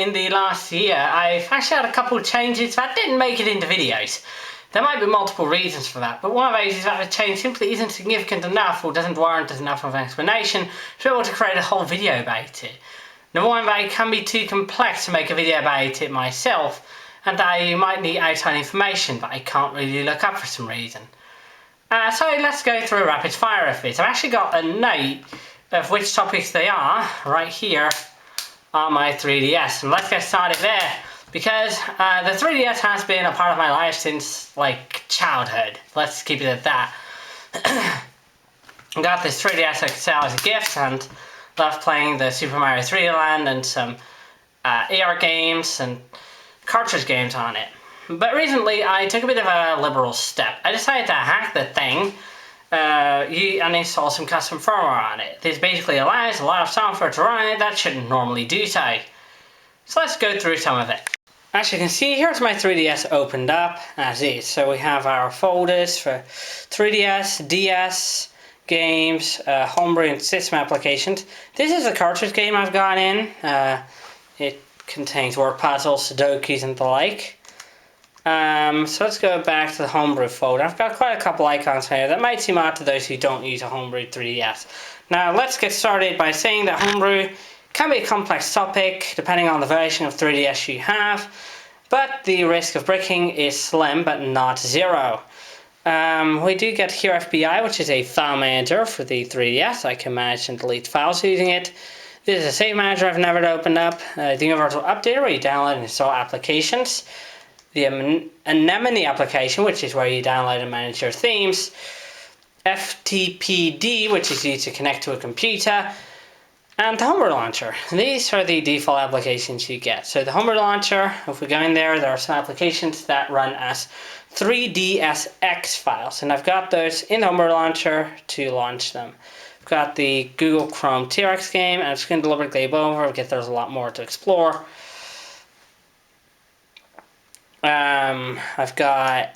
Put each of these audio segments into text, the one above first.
in the last year, I've actually had a couple of changes that didn't make it into videos. There might be multiple reasons for that, but one of those is that the change simply isn't significant enough or doesn't warrant enough of an explanation to be able to create a whole video about it. Number one, that it can be too complex to make a video about it myself, and that you might need outside information that I can't really look up for some reason. So let's go through a rapid fire of this. I've actually got a note of which topics they are right here on my 3DS, and let's get started there, because the 3DS has been a part of my life since like childhood. Let's keep it at that. I got this 3DS XL as a gift and loved playing the Super Mario 3D Land and some AR games and cartridge games on it. But recently I took a bit of a liberal step. I decided to hack the thing and install some custom firmware on it. This basically allows a lot of software to run it that shouldn't normally do so. So let's go through some of it. As you can see, here's my 3DS opened up as is. So we have our folders for 3DS, DS, games, homebrew and system applications. This is a cartridge game I've got in. It contains word puzzles, Sudokus and the like. So let's go back to the homebrew folder. I've got quite a couple icons here that might seem odd to those who don't use a homebrew 3DS. Now let's get started by saying that homebrew can be a complex topic depending on the version of 3DS you have, but the risk of breaking is slim but not zero. We do get here FBI, which is a file manager for the 3DS. I can manage and delete files using it. This is a save manager I've never opened up. The universal updater where you download and install applications. The Anemone application, which is where you download and manage your themes. FTPD, which is used to connect to a computer. And the Homebrew Launcher. These are the default applications you get. So the Homebrew Launcher, if we go in there, there are some applications that run as 3DSX files. And I've got those in the Homebrew Launcher to launch them. I've got the Google Chrome TRX game, and I'm just going to deliberately go over because there's a lot more to explore. I've got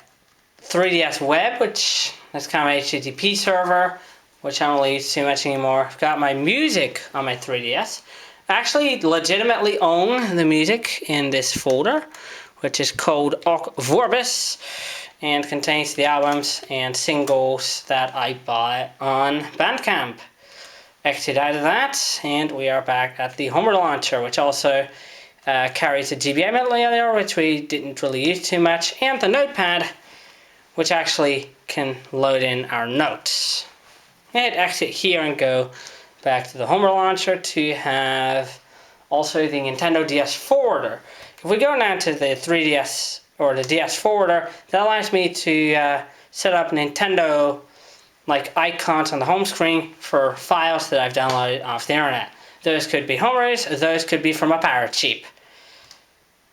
3DS Web, which is kind of an HTTP server, which I don't really use too much anymore. I've got my music on my 3DS. I actually legitimately own the music in this folder, which is called Oc Vorbis, and contains the albums and singles that I bought on Bandcamp. Exit out of that, and we are back at the Homebrew Launcher, which also carries a GBA layer, which we didn't really use too much, and the notepad, which actually can load in our notes. And exit here and go back to the Homebrew Launcher to have also the Nintendo DS forwarder. If we go now to the 3DS or the DS forwarder, that allows me to set up Nintendo like icons on the home screen for files that I've downloaded off the internet. Those could be homebrews, those could be from a pirate ship.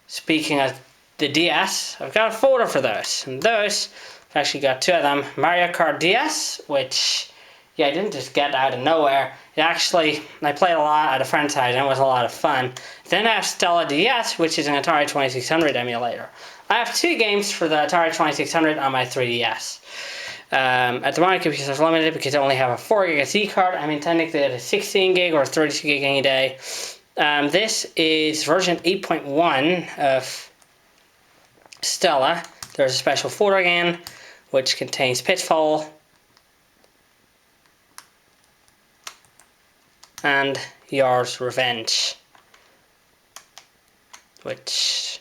Speaking of the DS, I've got a folder for those, and those, I've actually got two of them. Mario Kart DS, which, yeah, I didn't just get out of nowhere. It actually, I played a lot at a friend's house, and it was a lot of fun. Then I have Stella DS, which is an Atari 2600 emulator. I have two games for the Atari 2600 on my 3DS. At the moment, because it's limited because I only have a 4 gig SD card, I'm intending to get a 16 gig or 32 gig any day. This is version 8.1 of Stella. There's a special folder again, which contains Pitfall and Yar's Revenge, which,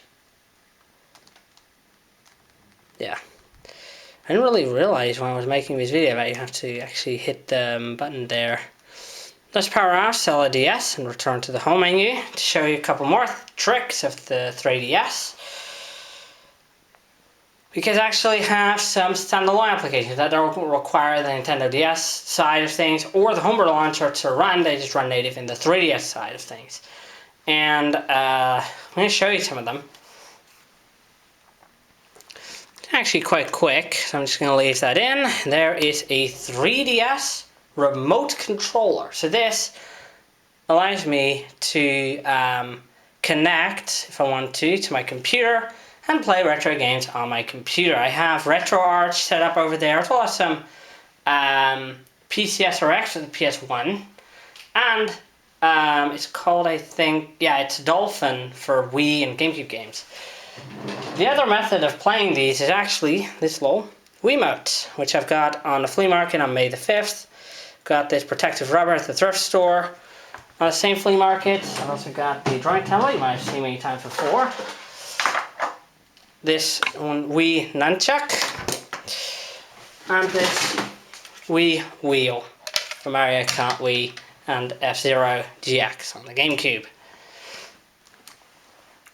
yeah. I didn't really realize when I was making this video that you have to actually hit the button there. Let's power off Stella DS and return to the home menu to show you a couple more tricks of the 3DS. Because I actually have some standalone applications that don't require the Nintendo DS side of things or the Homebrew Launcher to run, they just run native in the 3DS side of things. And I'm going to show you some of them. Actually quite quick, so I'm just going to leave that in. There is a 3DS remote controller. So this allows me to connect, if I want to my computer and play retro games on my computer. I have RetroArch set up over there, as well as some PCSRX for the PS1, and It's called, I think, yeah, it's Dolphin for Wii and GameCube games. The other method of playing these is actually this little Wiimote, which I've got on the flea market on May the 5th. Got this protective rubber at the thrift store on the same flea market. I've also got the drawing tablet you might have seen many times before. This Wii nunchuck. And this Wii wheel for Mario Kart Wii and F-Zero GX on the GameCube.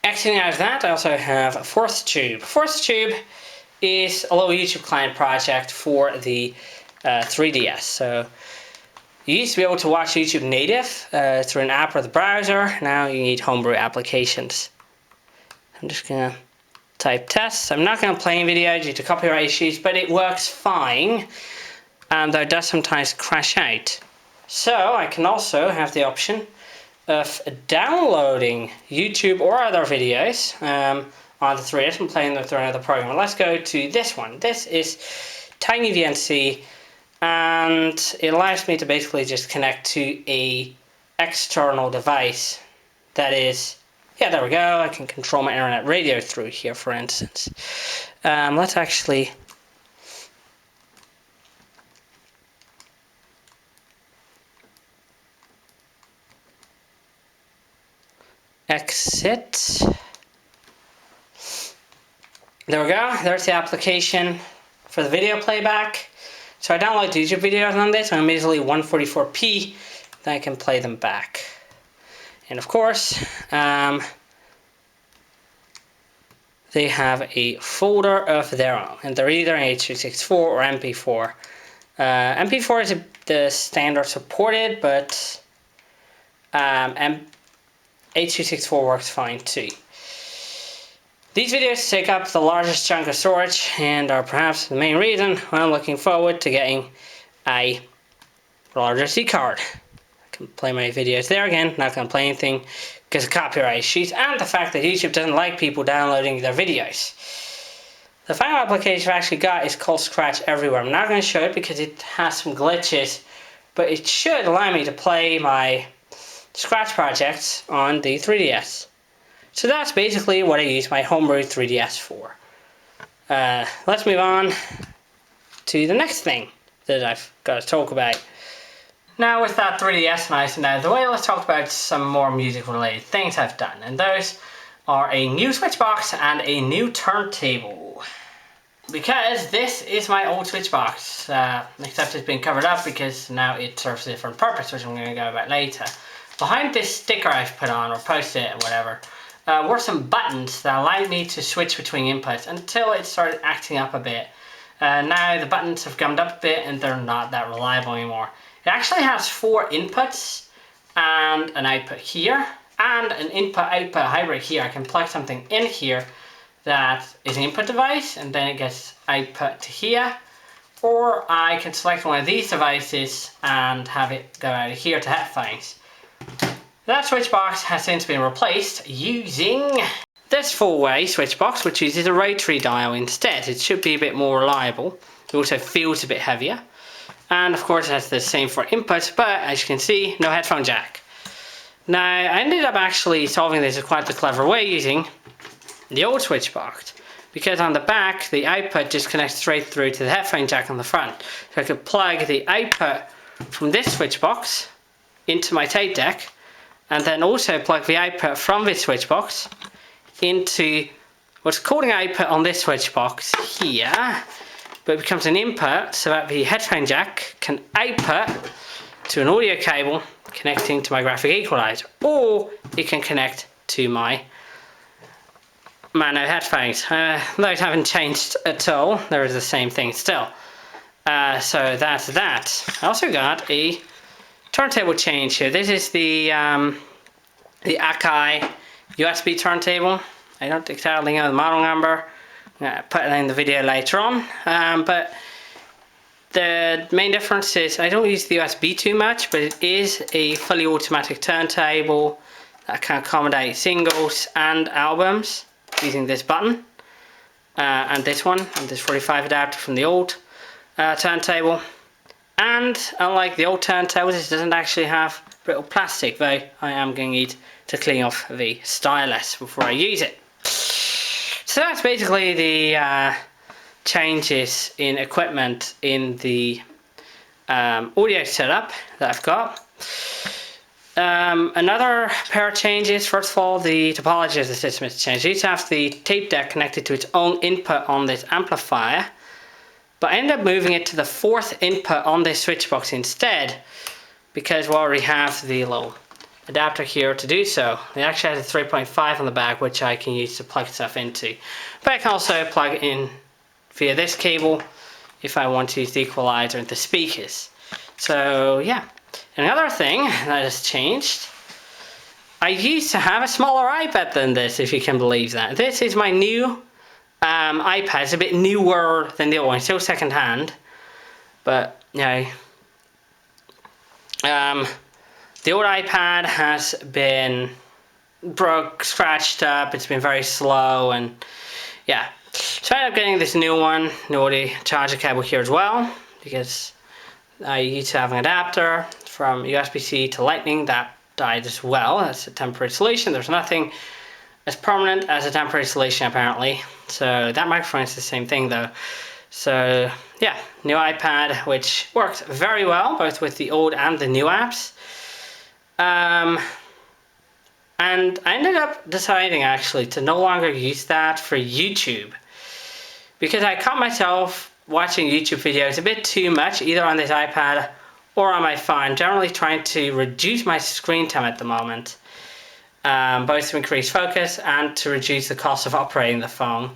Exiting out of that, I also have Fourth Tube. Fourth Tube is a little YouTube client project for the 3DS. So you used to be able to watch YouTube native through an app or the browser. Now you need homebrew applications. I'm just gonna type tests. I'm not gonna play in video due to copyright issues, but it works fine. Though it does sometimes crash out. So I can also have the option of downloading YouTube or other videos on the 3DS and playing them through another program. Let's go to this one. This is TinyVNC, and it allows me to basically just connect to a external device that is, yeah, there we go. I can control my internet radio through here, for instance. Let's actually exit. There we go. There's the application for the video playback. So I download YouTube videos on this. I'm immediately 144p. Then I can play them back. And of course, they have a folder of their own, and they're either H.264 or MP4. MP4 is the standard supported, but H.264 works fine too. These videos take up the largest chunk of storage and are perhaps the main reason why I'm looking forward to getting a larger SD card. I can play my videos there again, not going to play anything because of copyright issues and the fact that YouTube doesn't like people downloading their videos. The final application I've actually got is called Scratch Everywhere. I'm not going to show it because it has some glitches, but it should allow me to play my Scratch projects on the 3DS. So that's basically what I use my homebrew 3DS for. Let's move on to the next thing that I've got to talk about. Now with that 3DS nice and out of the way, let's talk about some more music related things I've done. And those are a new switch box and a new turntable. Because this is my old switch box, except it's been covered up because now it serves a different purpose, which I'm going to go about later. Behind this sticker I've put on, or post-it or whatever, were some buttons that allowed me to switch between inputs until it started acting up a bit. Now the buttons have gummed up a bit and they're not that reliable anymore. It actually has 4 inputs and an output here, and an input-output hybrid here. I can plug something in here that is an input device and then it gets output to here, or I can select one of these devices and have it go out of here to headphones. That switch box has since been replaced using this 4-way switch box, which uses a rotary dial instead. It should be a bit more reliable. It also feels a bit heavier. And of course it has the same for inputs, but as you can see, no headphone jack. Now I ended up actually solving this in quite the clever way using the old switch box, because on the back the output just connects straight through to the headphone jack on the front. So I could plug the output from this switch box into my tape deck, and then also plug the output from this switch box into what's called an output on this switch box here, but it becomes an input so that the headphone jack can output to an audio cable connecting to my graphic equalizer, or it can connect to my mono headphones. Those haven't changed at all, they're the same thing still. So that's that. I also got a turntable change here. This is the Akai USB turntable. I don't exactly know the model number. I'm going to put it in the video later on. But the main difference is I don't use the USB too much, but it is a fully automatic turntable that can accommodate singles and albums using this button and this one, and this 45 adapter from the old turntable. And unlike the old turntables, it doesn't actually have brittle plastic, though I am going to need to clean off the stylus before I use it. So that's basically the changes in equipment in the audio setup that I've got. Another pair of changes, first of all, the topology of the system has changed. I used to have the tape deck connected to its own input on this amplifier, but I ended up moving it to the fourth input on this switch box instead, because we already have the little adapter here to do so. It actually has a 3.5 on the back, which I can use to plug stuff into. But I can also plug in via this cable if I want to use the equalizer into speakers. So yeah. Another thing that has changed, I used to have a smaller iPad than this, if you can believe that. This is my new iPad. It's a bit newer than the old one, still second hand, but you know, the old iPad has been broke, scratched up, it's been very slow, and yeah. So I ended up getting this new one, the charger cable here as well, because I used to have an adapter from USB-C to Lightning that died as well. That's a temporary solution. There's nothing as permanent as a temporary solution apparently. So that microphone is the same thing though. So yeah, new iPad, which worked very well both with the old and the new apps. And I ended up deciding actually to no longer use that for YouTube, because I caught myself watching YouTube videos a bit too much, either on this iPad or on my phone. Generally trying to reduce my screen time at the moment, both to increase focus and to reduce the cost of operating the phone,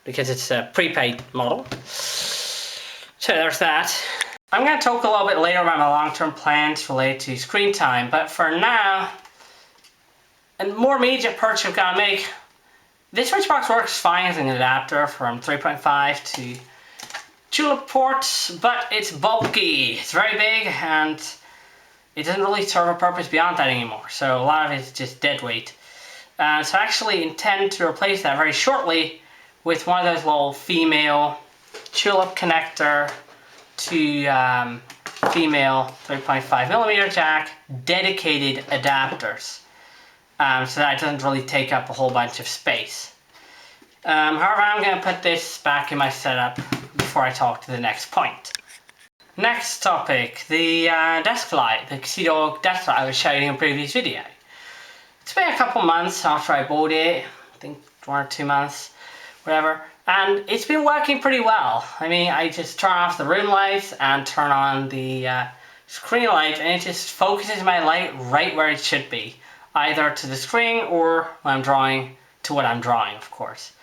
because it's a prepaid model. So there's that. I'm going to talk a little bit later about my long-term plans related to screen time, but for now, a more immediate purchase I've got to make. This switch box works fine as an adapter from 3.5 to tulip ports, but it's bulky, it's very big, and it doesn't really serve a purpose beyond that anymore. So a lot of it is just dead weight. So I actually intend to replace that very shortly with one of those little female tulip connector to female 3.5mm jack dedicated adapters. So that it doesn't really take up a whole bunch of space. However, I'm going to put this back in my setup before I talk to the next point. Next topic, the desk light, the Casino desk light I was showing in a previous video. It's been a couple months after I bought it, I think 1 or 2 months, whatever, and it's been working pretty well. I mean, I just turn off the room lights and turn on the screen light, and it just focuses my light right where it should be, either to the screen or when I'm drawing, to what I'm drawing, of course.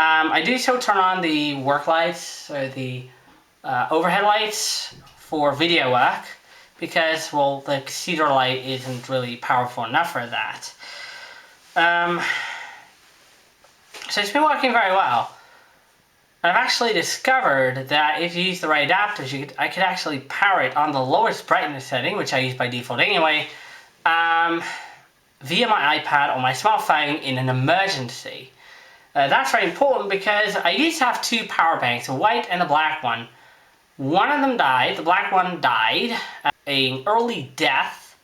I do so turn on the work lights, so the overhead lights for video work, because, well, the cedar light isn't really powerful enough for that. So it's been working very well. I've actually discovered that if you use the right adapters, I could actually power it on the lowest brightness setting, which I use by default anyway, via my iPad or my smartphone in an emergency. That's very important because I used to have 2 power banks, a white and a black one. One of them died, the black one died, an early death,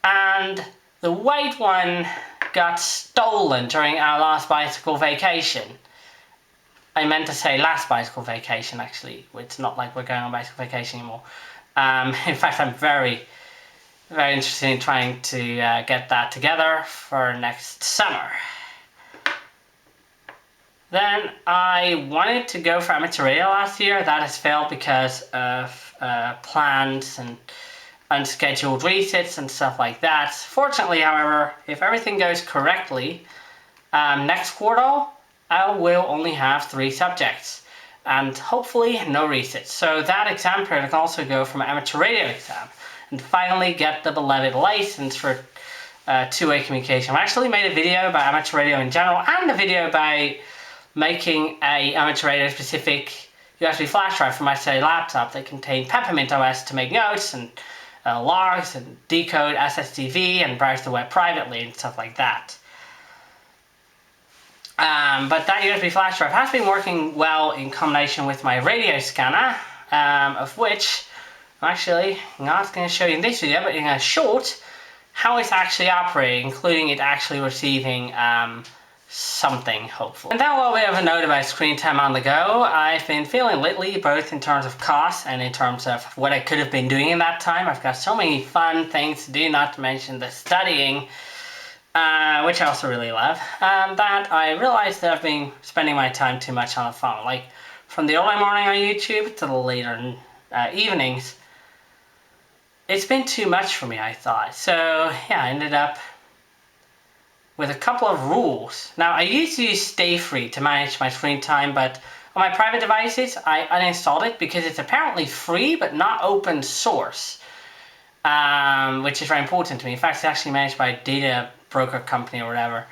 and the white one got stolen during our last bicycle vacation. I meant to say last bicycle vacation actually, it's not like we're going on bicycle vacation anymore. In fact, I'm very interested in trying to get that together for next summer. Then I wanted to go for amateur radio last year. That has failed because of plans and unscheduled resets and stuff like that. Fortunately, however, if everything goes correctly, next quarter I will only have 3 subjects and hopefully no resets. So that exam period can also go for my amateur radio exam and finally get the beloved license for two-way communication. I actually made a video about amateur radio in general and a video about making a amateur radio specific USB flash drive for my study laptop that contained Peppermint OS to make notes and logs and decode SSDV and browse the web privately and stuff like that. But that USB flash drive has been working well in combination with my radio scanner, of which actually not going to show you in this video, but in a short, how it's actually operating, including it actually receiving something, hopefully. And then a little bit of a note about screen time on the go. I've been feeling lately, both in terms of cost and in terms of what I could have been doing in that time. I've got so many fun things to do, not to mention the studying, which I also really love, that I realized that I've been spending my time too much on the phone. Like, from the early morning on YouTube to the later evenings, it's been too much for me, I thought. So yeah, I ended up with a couple of rules. Now, I used to use Stay Free to manage my screen time, but on my private devices, I uninstalled it because it's apparently free, but not open source, which is very important to me. In fact, it's actually managed by a data broker company or whatever.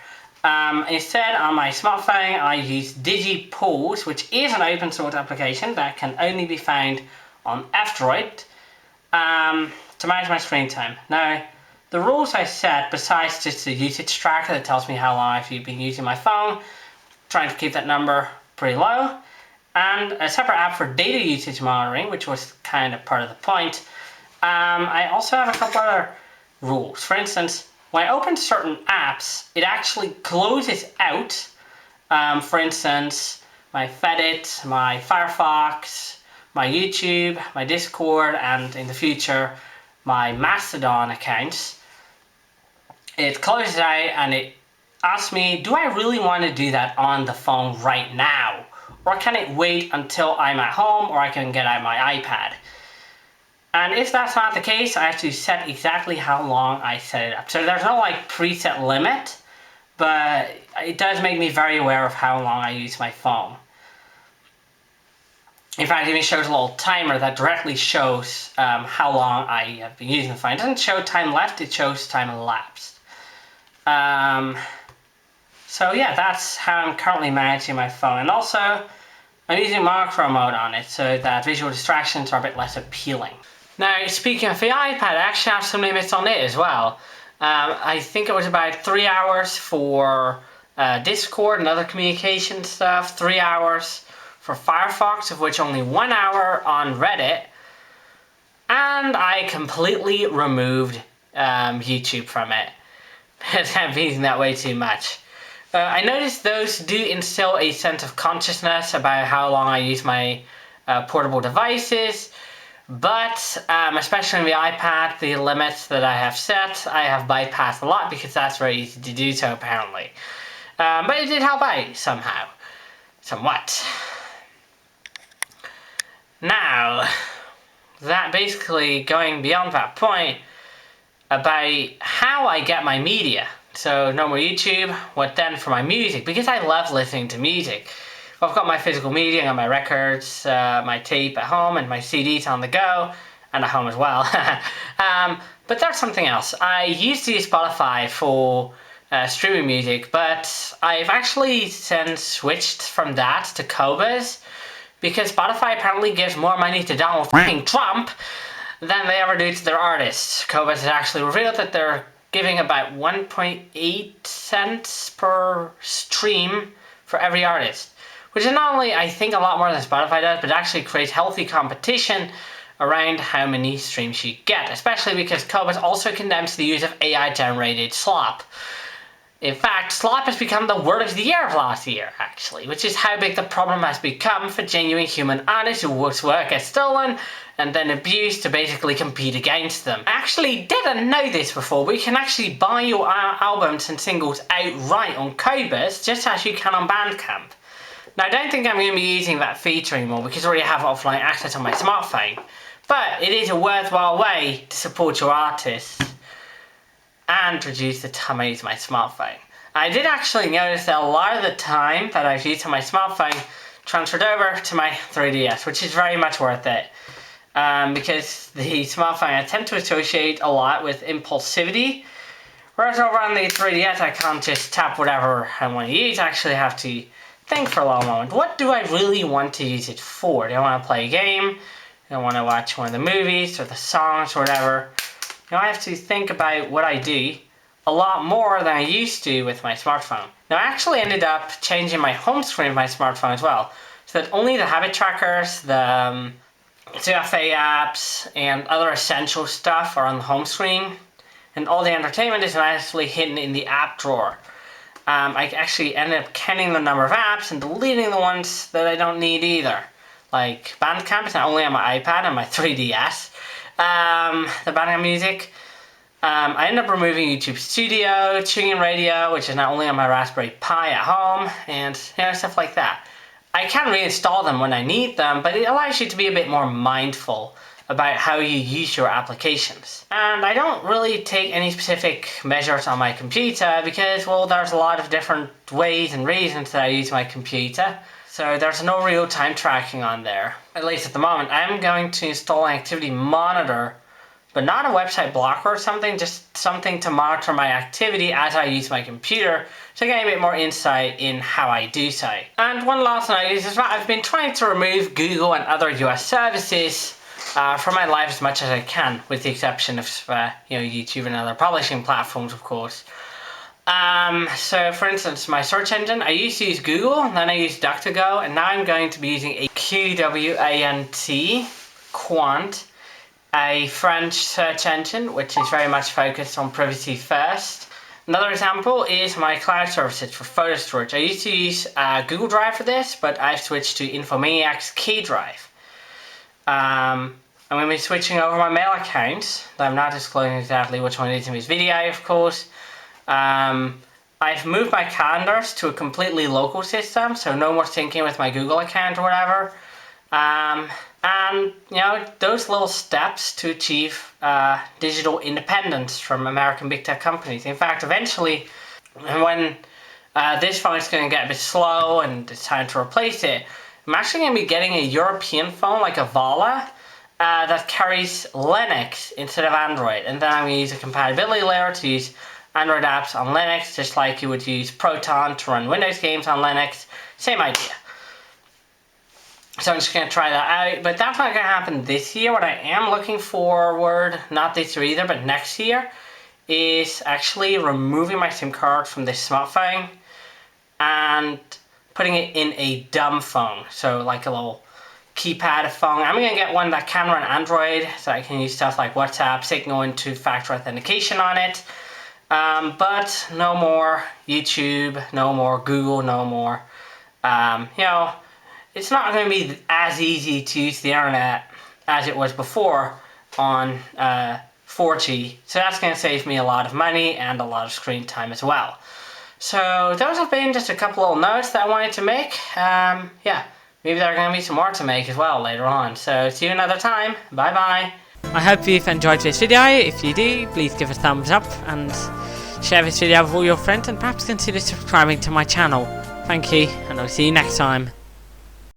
Instead, on my smartphone, I use DigiPause, which is an open source application that can only be found on F-Droid, to manage my screen time. Now, the rules I set, besides just the usage tracker that tells me how long I've been using my phone, trying to keep that number pretty low, and a separate app for data usage monitoring, which was kind of part of the point. I also have a couple other rules. For instance, when I open certain apps, it actually closes out, for instance, my Fedit, my Firefox, my YouTube, my Discord, and in the future, my Mastodon accounts. It closes out and it asks me, do I really want to do that on the phone right now? Or can it wait until I'm at home or I can get out my iPad? And if that's not the case, I have to set exactly how long I set it up. So there's no like preset limit, but it does make me very aware of how long I use my phone. In fact, it even shows a little timer that directly shows how long I have been using the phone. It doesn't show time left, it shows time elapsed. So yeah, that's how I'm currently managing my phone. And also, I'm using monochrome mode on it so that visual distractions are a bit less appealing. Now, speaking of the iPad, I actually have some limits on it as well. I think it was about 3 hours for Discord and other communication stuff, 3 hours for Firefox, of which only 1 hour on Reddit, and I completely removed YouTube from it. I'm using that way too much. I noticed those do instill a sense of consciousness about how long I use my portable devices, but especially on the iPad, the limits that I have set, I have bypassed a lot because that's very easy to do so apparently. But it did help out somehow, somewhat. Now, that basically going beyond that point about how I get my media. So no more YouTube, what then for my music? Because I love listening to music. Well, I've got my physical media, I got my records, my tape at home, and my CDs on the go, and at home as well. But that's something else. I used to use Spotify for streaming music, but I've actually since switched from that to Qobuz, because Spotify apparently gives more money to Donald Trump than they ever do to their artists. Qobuz has actually revealed that they're giving about 1.8 cents per stream for every artist, which is not only, I think, a lot more than Spotify does, but actually creates healthy competition around how many streams you get, especially because Qobuz also condemns the use of AI-generated slop. In fact, slop has become the word of the year of last year, actually, which is how big the problem has become for genuine human artists whose work gets stolen and then abused to basically compete against them. I actually didn't know this before, but you can actually buy your albums and singles outright on Qobuz, just as you can on Bandcamp. Now, I don't think I'm going to be using that feature anymore because I already have offline access on my smartphone, but it is a worthwhile way to support your artists and reduce the time I use my smartphone. I did actually notice that a lot of the time that I've used on my smartphone transferred over to my 3DS, which is very much worth it. Because the smartphone I tend to associate a lot with impulsivity, whereas over on the 3DS I can't just tap whatever I want to use. I actually have to think for a long moment. What do I really want to use it for? Do I want to play a game? Do I want to watch one of the movies or the songs or whatever? You know, I have to think about what I do a lot more than I used to with my smartphone. Now, I actually ended up changing my home screen of my smartphone as well, so that only the habit trackers, the CFA apps and other essential stuff are on the home screen, and all the entertainment is nicely hidden in the app drawer. I actually ended up counting the number of apps and deleting the ones that I don't need either. Like Bandcamp is not only on my iPad and my 3DS. The Bandcamp music. I ended up removing YouTube Studio, TuneIn Radio, which is not only on my Raspberry Pi at home, and stuff like that. I can reinstall them when I need them, but it allows you to be a bit more mindful about how you use your applications. And I don't really take any specific measures on my computer because, well, there's a lot of different ways and reasons that I use my computer. So there's no real time tracking on there. At least at the moment. I'm going to install an activity monitor, but not a website blocker or something, just something to monitor my activity as I use my computer to get a bit more insight in how I do so. And one last note is that I've been trying to remove Google and other US services from my life as much as I can, with the exception of YouTube and other publishing platforms, of course. So for instance, my search engine, I used to use Google, then I used DuckDuckGo, and now I'm going to be using a Quant, a French search engine which is very much focused on privacy first. Another example is my cloud services for photo storage. I used to use Google Drive for this, but I've switched to Infomaniac's Key Drive. I'm going to be switching over my mail accounts. I'm not disclosing exactly which one it is in this video, of course. I've moved my calendars to a completely local system, so no more syncing with my Google account or whatever. And those little steps to achieve digital independence from American big tech companies. In fact, eventually, when this phone is going to get a bit slow and it's time to replace it, I'm actually going to be getting a European phone like a Vala that carries Linux instead of Android, and then I'm going to use a compatibility layer to use Android apps on Linux, just like you would use Proton to run Windows games on Linux. Same idea. So I'm just going to try that out, but that's not going to happen this year. What I am looking forward, not this year either, but next year, is actually removing my SIM card from this smartphone and putting it in a dumb phone. So like a little keypad phone. I'm going to get one that can run Android, so I can use stuff like WhatsApp, Signal, and two-factor authentication on it. But no more YouTube, no more Google, no more, it's not going to be as easy to use the internet as it was before on 4G. So that's going to save me a lot of money and a lot of screen time as well. So those have been just a couple little notes that I wanted to make. Maybe there are going to be some more to make as well later on. So see you another time. Bye bye. I hope you've enjoyed this video. If you do, please give a thumbs up and share this video with all your friends, and perhaps consider subscribing to my channel. Thank you, and I'll see you next time.